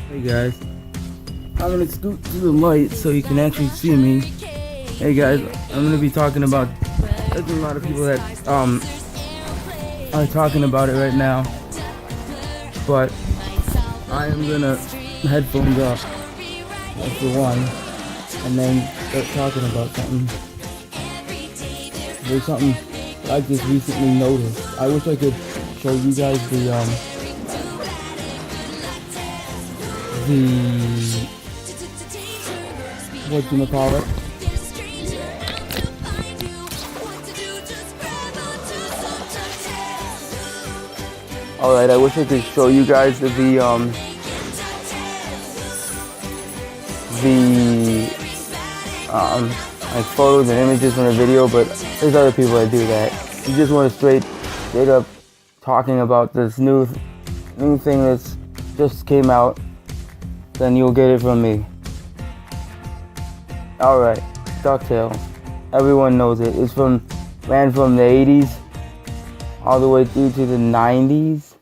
Hey guys, I'm gonna scoot to the light so you can actually see me. Hey guys, I'm gonna be talking about. There's a lot of people that are talking about it right now, but I am gonna headphones up. That's the one, and then start talking about something. There's something that I just recently noticed. I wish I could show you guys the what you call it. All right, I wish I could show you guys like photos and images from the video, but there's other people that do that. You just want to straight up talking about this new thing that's just came out, then you'll get it from me. Alright, DuckTales. Everyone knows it. It's ran from the 80s all the way through to the 90s.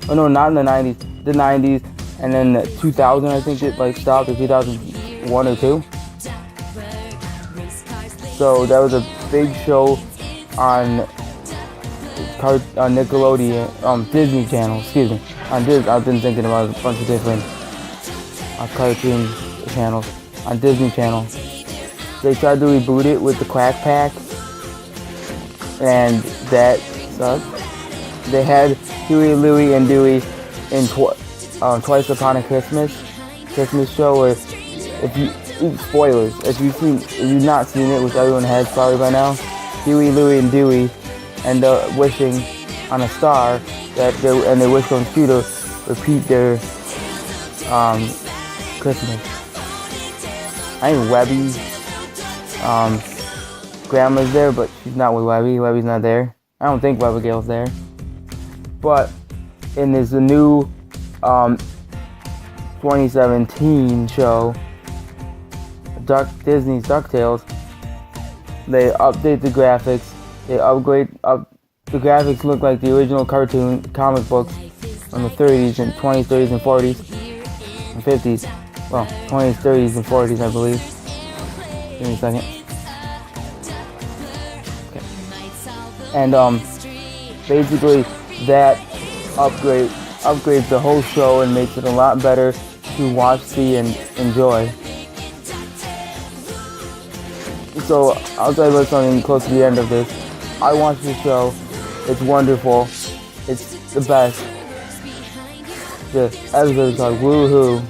Oh no, not in the 90s. The 90s, and then the 2000, I think it stopped in 2001 or 2. So that was a big show on Nickelodeon, Disney Channel. Excuse me. I've been thinking about a bunch of different cartoon channels. On Disney Channel. They tried to reboot it with the Quack Pack, and that sucked. They had Huey, Louie, and Dewey in Twice Upon a Christmas show. Where spoilers, if you've not seen it, which everyone has probably by now, Huey, Louie, and Dewey end up wishing on a star and their wish comes true to repeat their Christmas. I think Webby's grandma's there, but she's not with Webby. Webby's not there. I don't think Webigail's there. But in this new 2017 show, Disney's DuckTales, they update the graphics. They upgrade the graphics look like the original cartoon comic books from the 30s and 20s, 30s, and 40s and 50s. Well, 20s, 30s, and 40s, I believe. Give me a second. Okay. And basically that upgrades the whole show and makes it a lot better to watch, see, and enjoy. So I'll tell you about something close to the end of this. I watched the show. It's wonderful. It's the best. The episode is called Woohoo.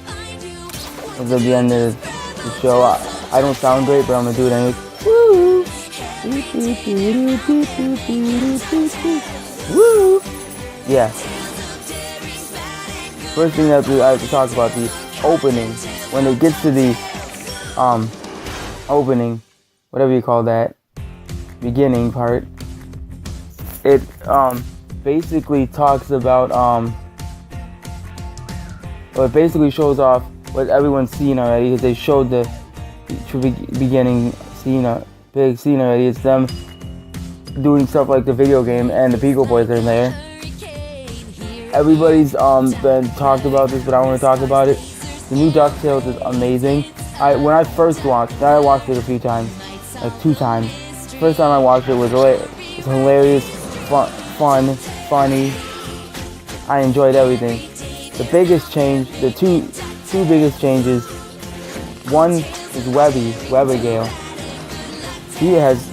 It's at the end of the show. I don't sound great, but I'm gonna do it anyways. Woo! Woo! Yeah. First thing that I have to talk about, the opening. When it gets to the opening, whatever you call that, beginning part, it basically talks about it basically shows off what everyone's seen already, because they showed the beginning scene, big scene already. It's them doing stuff like the video game, and the Beagle Boys are in there. Everybody's been talked about this, but I want to talk about it. The new DuckTales is amazing. When I first watched it, I watched it a few times, like 2 times. First time I watched it was hilarious, fun, funny. I enjoyed everything. The biggest change, the two biggest changes. One is Webigail.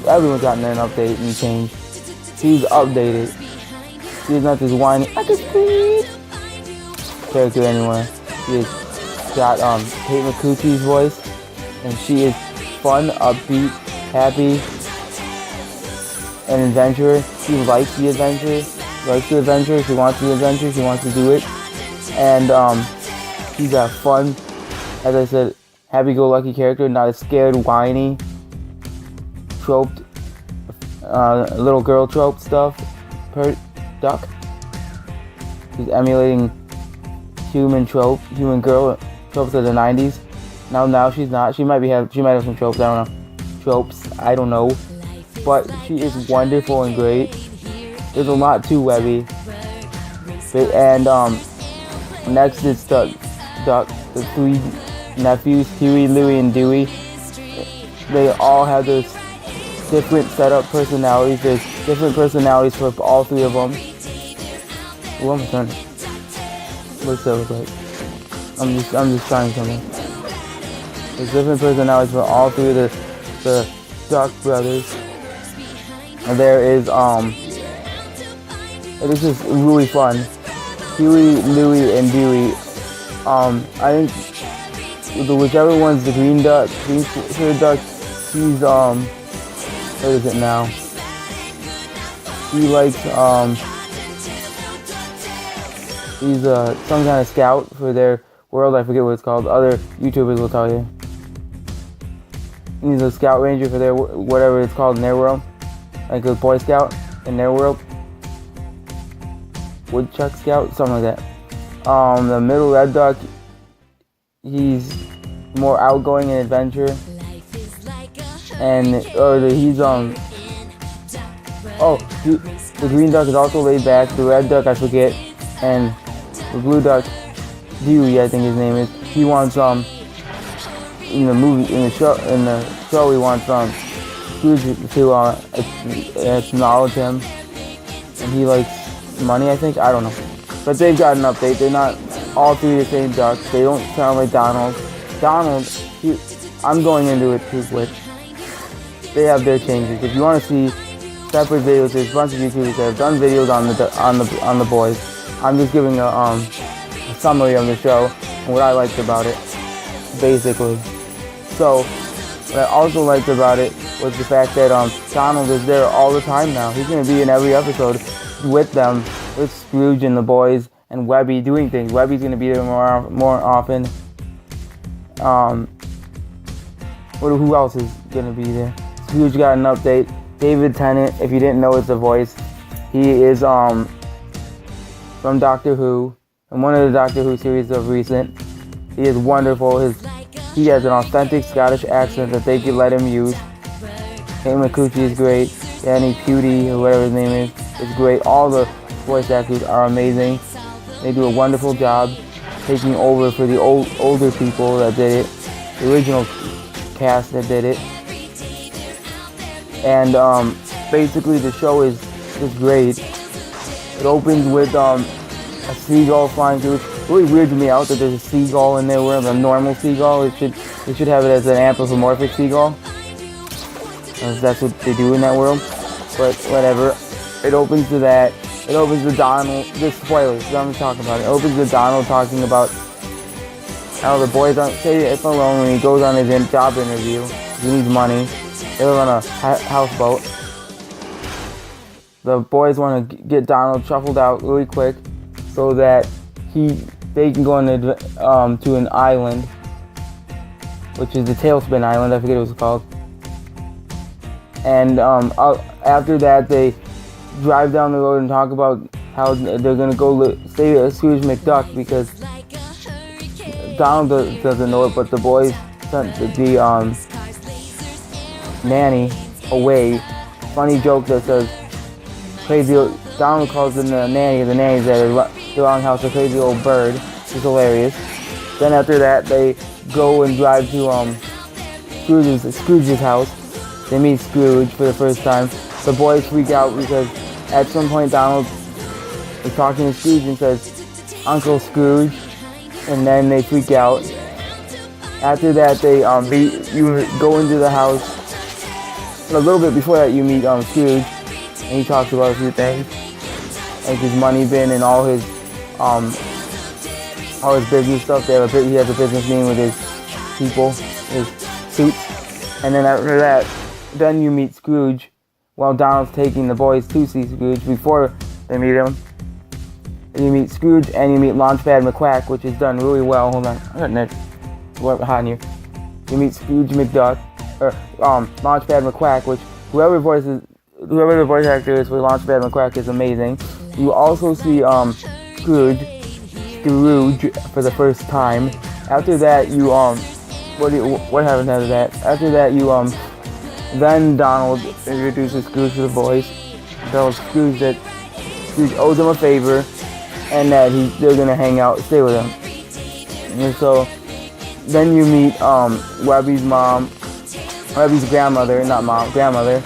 Everyone's gotten an update and change. She's updated. She's not this whiny, I can scream character anymore. She has got Kate McCucci's voice, and she is fun, upbeat, happy, an adventurer. She likes the adventure. She wants the adventure. She wants to do it. And she's a fun, as I said, happy-go-lucky character, not a scared, whiny, troped, little girl trope stuff. Duck. She's emulating human girl tropes of the 90s. Now she's not. She might have some tropes. I don't know. But she is wonderful and great. There's a lot to Webby. And next is the Duck, the three nephews, Huey, Louie, and Dewey. They all have this different setup personalities. There's different personalities for all three of them. Ooh, I'm turning. What's that look like? I'm just trying something. There's different personalities for all three of the Duck brothers. And there is it is just really fun. Huey, Louie, and Dewey. I think whichever one's the green duck, green shirt duck, he's what is it now? He likes he's some kind of scout for their world. I forget what it's called. Other YouTubers will tell you. He's a scout ranger for their whatever it's called in their world, like a Boy Scout in their world. Woodchuck Scout, something like that. The middle red duck, he's more outgoing in adventure, and the green duck is also laid back. The red duck I forget, and the blue duck, Dewey I think his name is. He wants in the show he wants Scrooge to acknowledge him, and he likes money, I think. I don't know. But they've got an update. They're not all three the same ducks. They don't sound like Donald. I'm going into it too quick. They have their changes. If you want to see separate videos, there's a bunch of YouTubers that have done videos on the boys. I'm just giving a summary of the show and what I liked about it, basically. So, what I also liked about it was the fact that Donald is there all the time now. He's going to be in every episode with them, with Scrooge and the boys and Webby doing things. Webby's going to be there more often. Who else is going to be there? Scrooge got an update. David Tennant, if you didn't know, it's a voice. He is from Doctor Who, and one of the Doctor Who series of recent. He is wonderful. He has an authentic Scottish accent that they could let him use. Kate McCucci is great. Danny Pudi, or whatever his name is great. All the voice actors are amazing. They do a wonderful job taking over for the older people that did it, the original cast that did it. And basically the show is just great. It opens with a seagull flying through. It really weirds me out that there's a seagull in there. Where a normal seagull, they should have it as an anthropomorphic seagull. That's what they do in that world. But whatever. It opens to that. It opens with Donald. This spoilers. I'm talking about it. It opens with Donald talking about how the boys say it's alone when he goes on his job interview. He needs money. They live on a houseboat. The boys want to get Donald shuffled out really quick so that they can go to an island, which is the Tailspin Island. I forget what it's called. And after that, they drive down the road and talk about how they're gonna go stay at Scrooge McDuck because Donald doesn't know it, but the boys sent the nanny away. Funny joke that says crazy. Donald calls them the nanny's at the wrong house, a crazy old bird. It's hilarious. Then after that, they go and drive to Scrooge's house. They meet Scrooge for the first time. The boys freak out because at some point Donald is talking to Scrooge and says, "Uncle Scrooge," and then they freak out. After that, they you go into the house. A little bit before that, you meet Scrooge, and he talks about a few things, like his money bin and all his business stuff. He has a business meeting with his people, his suits, and then after that, then you meet Scrooge while Donald's taking the boys to see Scrooge before they meet him. And you meet Scrooge and you meet Launchpad McQuack, which is done really well. Hold on, I got next. What's hot in here? You meet Scrooge McDuck, or Launchpad McQuack, which whoever the voice actor is for Launchpad McQuack is amazing. You also see Scrooge for the first time. After that, you what happens after that? After that, you then Donald introduces Scrooge to the boys, tells Scrooge that Scrooge owes him a favor, and that they're gonna hang out, stay with him. And so then you meet Webby's mom, Webby's grandmother, not mom, grandmother.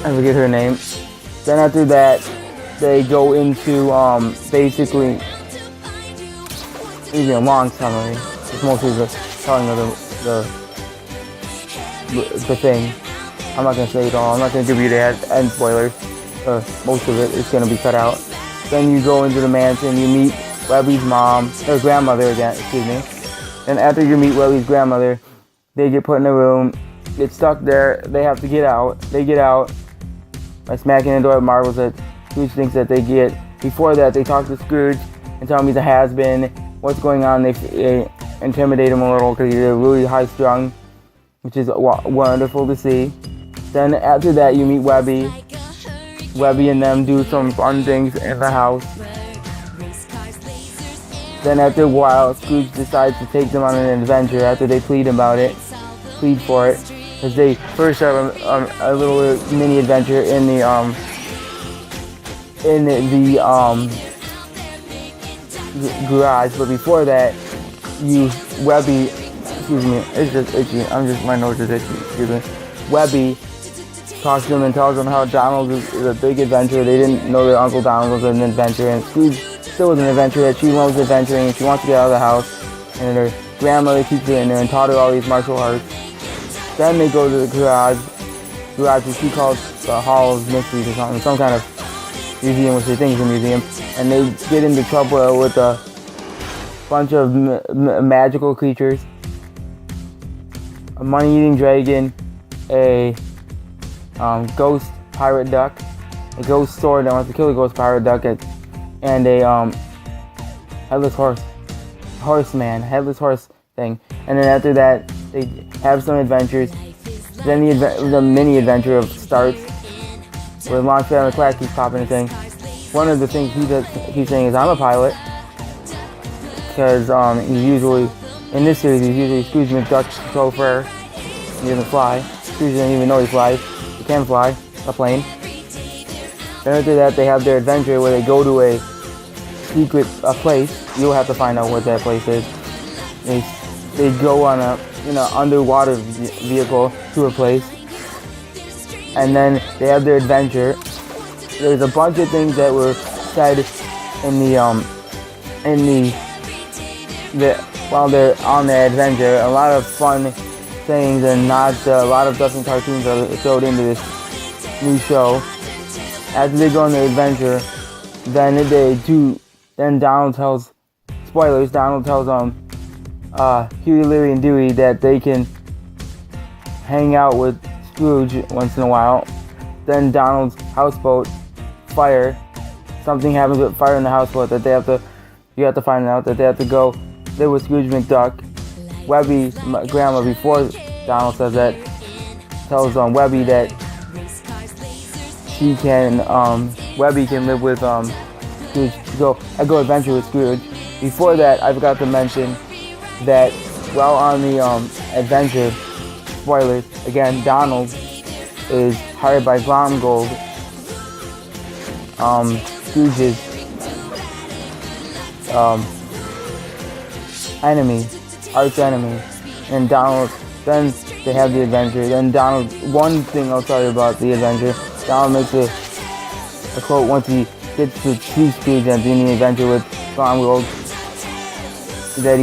I forget her name. Then after that, they go into basically, even a long summary. It's mostly the telling of the thing. I'm not gonna say it all. I'm not gonna give you the end spoilers. Most of it is gonna be cut out. Then you go into the mansion. You meet Webby's mom, or grandmother again. Excuse me. And after you meet Webby's grandmother, they get put in a room, get stuck there. They have to get out. They get out by smacking the door with marbles that Scrooge thinks that they get. Before that, they talk to Scrooge and tell him he's a has-been. What's going on? They intimidate him a little because he's really high-strung, which is wonderful to see. Then after that, you meet Webby. Webby and them do some fun things in the house. Then after a while, Scrooge decides to take them on an adventure after they plead for it. Because they first have a little mini adventure in the garage, but before that, Webby, excuse me, it's just itchy. My nose is itchy. Excuse me. Webby talks to them and tells them how Donald is a big adventurer. They didn't know that Uncle Donald was an adventurer, and Scrooge still was an adventurer. That she loves adventuring and she wants to get out of the house. And her grandmother keeps her in there and taught her all these martial arts. Then they go to the garage which she calls the Hall of Mysteries or something, some kind of museum, which they think is a museum, and they get into trouble with a bunch of magical creatures, a money-eating dragon, a ghost pirate duck, a ghost sword that wants to kill a ghost pirate duck, and a headless horse thing. And then after that, they have some adventures. Then the mini adventure starts, where Launchpad and McQuack keeps popping and saying, one of the things he keeps saying is, I'm a pilot. Because he's usually, in this series, he's usually Scrooge McDuck's chauffeur. He doesn't fly. Scrooge doesn't even know he flies. He can fly a plane. Then after that, they have their adventure where they go to a secret place. You'll have to find out what that place is. They go on a underwater vehicle to a place, and then they have their adventure. There's a bunch of things that were said while they're on their adventure. A lot of fun things and nods to a lot of stuff in cartoons are thrown into this new show. After they go on their adventure, then Donald tells, spoilers, Donald tells Huey, Louie, and Dewey that they can hang out with Scrooge once in a while. Then Donald's houseboat, fire. Something happens with fire in the houseboat that you have to find out that they have to go live with Scrooge McDuck. Webby's grandma, before Donald says that, tells Webby that Webby can live with Scrooge, go adventure with Scrooge. Before that, I forgot to mention that while on the adventure, spoilers, again, Donald is hired by Glomgold, Scrooge's arch enemy, and Donald, then they have the adventure. Then Donald, one thing I'll tell you about the adventure, Donald makes a quote once he gets to see Scrooge at the end of the adventure with Glomgold, that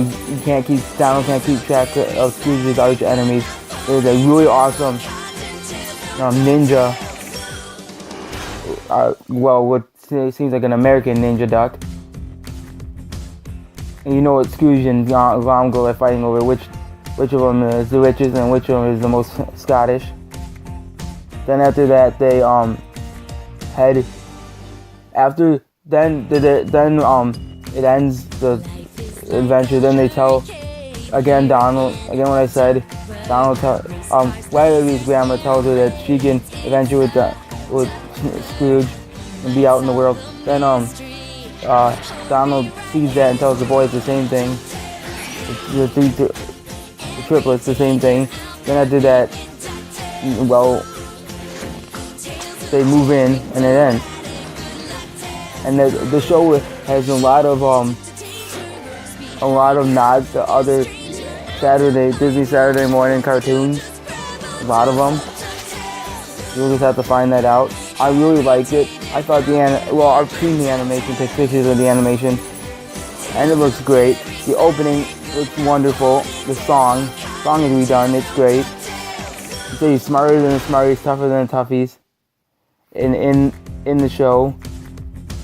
Donald can't keep track of Scrooge's arch enemies. There's a really awesome ninja, what seems like an American ninja duck. And you know what Scrooge and Glomgold are fighting over, which of them is the richest and which of them is the most Scottish. Then after that, they head. After then it ends the adventure. Then they tell Donald what I said. Webby's grandma tells her that she can adventure with Scrooge and be out in the world. Then Donald sees that and tells the boys the same thing. The triplets the same thing. Then after that, they move in and it ends. And the show has a lot of a lot of nods to other Disney Saturday morning cartoons. A lot of them. You'll just have to find that out. I really liked it. I thought I've seen the animation, took pictures of the animation, and it looks great. The opening looks wonderful. The song is redone. It's great. You say he's smarter than the Smarties, tougher than the Toughies. In the show,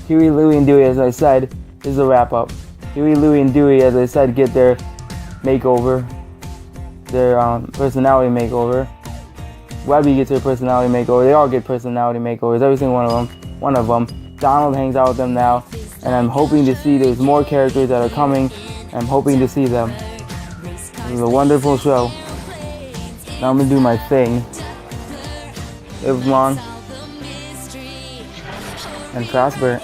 Huey, Louie, and Dewey, as I said, this is a wrap up. Huey, Louie, and Dewey, as I said, get their makeover, their personality makeover. Webby gets her personality makeover. They all get personality makeovers. Every single one of them. Donald hangs out with them now, and I'm hoping to see there's more characters that are coming. I'm hoping to see them. It was a wonderful show. Now I'm gonna do my thing. Live long and prosper.